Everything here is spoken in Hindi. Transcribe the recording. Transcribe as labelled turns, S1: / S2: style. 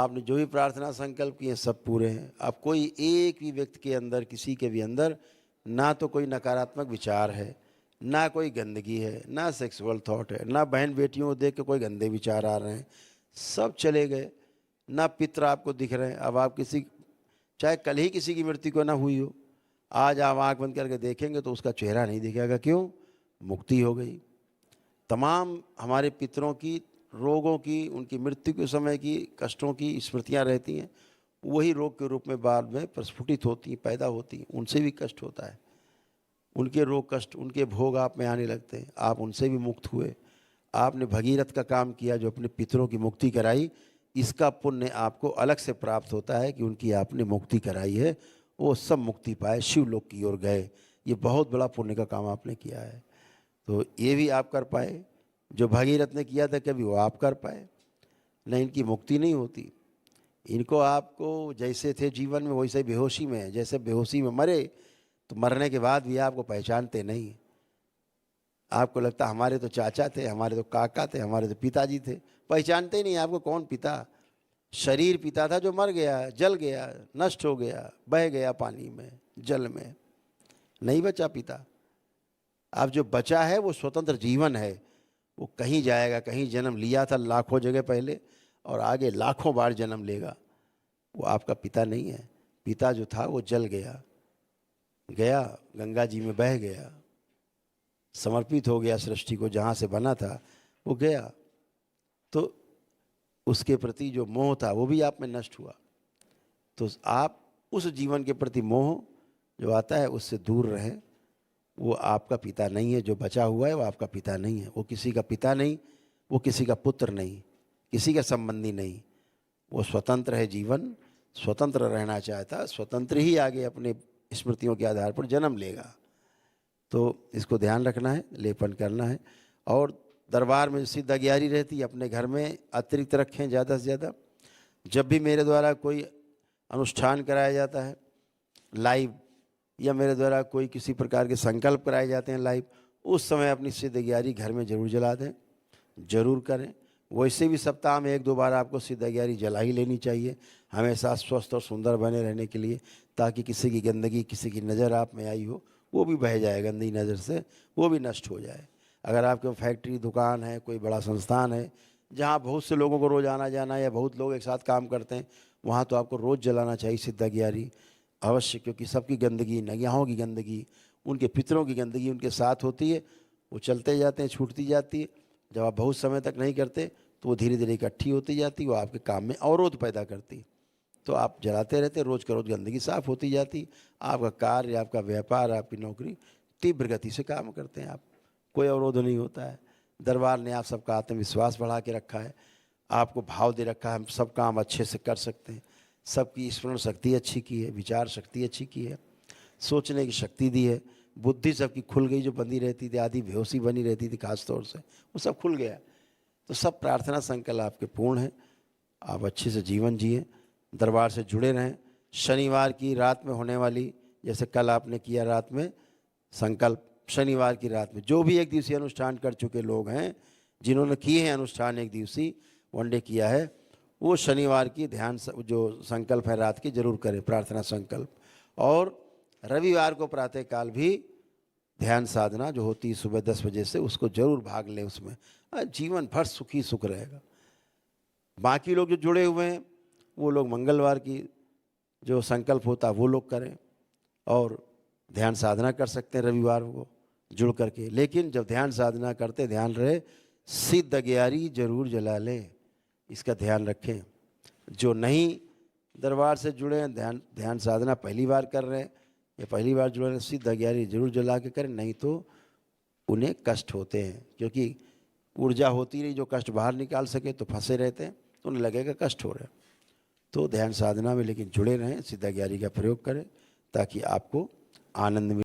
S1: आपने जो भी प्रार्थना संकल्प किए सब पूरे हैं। अब कोई एक भी व्यक्ति के अंदर, किसी के भी अंदर ना तो कोई नकारात्मक विचार है, ना कोई गंदगी है, ना सेक्सुअल थॉट है, ना बहन बेटियों को देख के कोई गंदे विचार आ रहे हैं, सब चले गए। ना पितर आपको दिख रहे हैं। अब आप किसी, चाहे कल ही किसी की मृत्यु को ना हुई हो, आज आप आँख बंद करके देखेंगे तो उसका चेहरा नहीं दिखेगा। क्यों? मुक्ति हो गई। तमाम हमारे पितरों की रोगों की, उनकी मृत्यु के समय की कष्टों की स्मृतियाँ रहती हैं, वही रोग के रूप में बाद में प्रस्फुटित होती, पैदा होती, उनसे भी कष्ट होता है। उनके रोग कष्ट, उनके भोग आप में आने लगते हैं। आप उनसे भी मुक्त हुए। आपने भगीरथ का काम किया जो अपने पितरों की मुक्ति कराई, इसका पुण्य आपको अलग से प्राप्त होता है कि उनकी आपने मुक्ति कराई है, वो सब मुक्ति पाए, शिवलोक की ओर गए। ये बहुत बड़ा पुण्य का काम आपने किया है। तो ये भी आप कर पाए जो भगीरथ ने किया था, कभी वो आप कर पाए। नहीं, इनकी मुक्ति नहीं होती। इनको आपको जैसे थे जीवन में वैसे बेहोशी में है। जैसे बेहोशी में मरे तो मरने के बाद भी आपको पहचानते नहीं। आपको लगता हमारे तो चाचा थे, हमारे तो काका थे, हमारे तो पिताजी थे। पहचानते ही नहीं आपको कौन पिता। शरीर पिता था जो मर गया, जल गया, नष्ट हो गया, बह गया पानी में, जल में, नहीं बचा पिता। अब जो बचा है वो स्वतंत्र जीवन है। वो कहीं जाएगा, कहीं जन्म लिया था लाखों जगह पहले, और आगे लाखों बार जन्म लेगा। वो आपका पिता नहीं है। पिता जो था वो जल गया, गया गंगा जी में बह गया, समर्पित हो गया सृष्टि को, जहाँ से बना था वो गया। तो उसके प्रति जो मोह था वो भी आप में नष्ट हुआ। तो आप उस जीवन के प्रति मोह जो आता है उससे दूर रहें। वो आपका पिता नहीं है। जो बचा हुआ है वो आपका पिता नहीं है। वो किसी का पिता नहीं, वो किसी का पुत्र नहीं, किसी का संबंधी नहीं। वो स्वतंत्र है। जीवन स्वतंत्र रहना चाहता, स्वतंत्र ही आगे अपने स्मृतियों के आधार पर जन्म लेगा। तो इसको ध्यान रखना है, लेपन करना है। और दरबार में सिद्ध अगियारी रहती है, अपने घर में अतिरिक्त रखें ज़्यादा से ज़्यादा। जब भी मेरे द्वारा कोई अनुष्ठान कराया जाता है लाइव, या मेरे द्वारा कोई किसी प्रकार के संकल्प कराए जाते हैं लाइव, उस समय अपनी सिद्ध अगियारी घर में जरूर जला दें, जरूर करें। वैसे भी सप्ताह में 1-2 बार आपको सिद्ध अगियारी जला ही लेनी चाहिए, हमेशा स्वस्थ और सुंदर बने रहने के लिए, ताकि किसी की गंदगी, किसी की नज़र आप में आई हो वो भी बह जाए, गंदी नज़र से वो भी नष्ट हो जाए। अगर आपके फैक्ट्री, दुकान है, कोई बड़ा संस्थान है जहाँ बहुत से लोगों को रोज़ आना जाना या बहुत लोग एक साथ काम करते हैं, वहाँ तो आपको रोज़ जलाना चाहिए सिद्ध अगियारी अवश्य। क्योंकि सबकी गंदगी, नगियाहों की गंदगी, उनके पितरों की गंदगी उनके साथ होती है। वो चलते जाते हैं, छूटती जाती है। जब आप बहुत समय तक नहीं करते तो वो धीरे धीरे इकट्ठी होती जाती, वो आपके काम में अवरोध पैदा करती। तो आप जलाते रहते, रोज़ का रोज़ गंदगी साफ होती जाती। आपका कार्य, आपका व्यापार, आपकी नौकरी तीव्र गति से काम करते हैं आप, कोई अवरोध नहीं होता है। दरबार ने आप सबका आत्मविश्वास बढ़ा के रखा है, आपको भाव दे रखा है हम सब काम अच्छे से कर सकते हैं। सबकी स्मरण शक्ति अच्छी की है, विचार शक्ति अच्छी की है, सोचने की शक्ति दी है। बुद्धि सबकी खुल गई, जो बंदी रहती थी, आधी बेहोशी बनी रहती थी खास तौर से, वो सब खुल गया। तो सब प्रार्थना संकल्प आपके पूर्ण है। आप अच्छे से जीवन जिए, दरबार से जुड़े रहें। शनिवार की रात में होने वाली, जैसे कल आपने किया रात में संकल्प, शनिवार की रात में जो भी एक दिवसीय अनुष्ठान कर चुके लोग हैं, जिन्होंने किए हैं अनुष्ठान एक दिवसीय वनडे किया है, वो शनिवार की ध्यान जो संकल्प है रात की जरूर करें, प्रार्थना संकल्प। और रविवार को प्रातःकाल भी ध्यान साधना जो होती है सुबह 10 बजे से, उसको जरूर भाग लें। उसमें जीवन भर सुखी सुख रहेगा। बाकी लोग जो जुड़े हुए हैं वो लोग मंगलवार की जो संकल्प होता है वो लोग करें, और ध्यान साधना कर सकते हैं रविवार को जुड़ करके। लेकिन जब ध्यान साधना करते ध्यान रहे, सिद्ध अगियारी जरूर जला लें, इसका ध्यान रखें। जो नहीं दरबार से जुड़े हैं, ध्यान साधना पहली बार कर रहे हैं या पहली बार जुड़े हैं, सिद्ध अगियारी जरूर जला के करें, नहीं तो उन्हें कष्ट होते हैं। क्योंकि ऊर्जा होती नहीं जो कष्ट बाहर निकाल सके, तो फंसे रहते हैं, तो उन्हें लगेगा कष्ट हो रहा है। तो ध्यान साधना में लेकिन जुड़े रहें, सिद्ध अगियारी का प्रयोग करें, ताकि आपको आनंद मिले।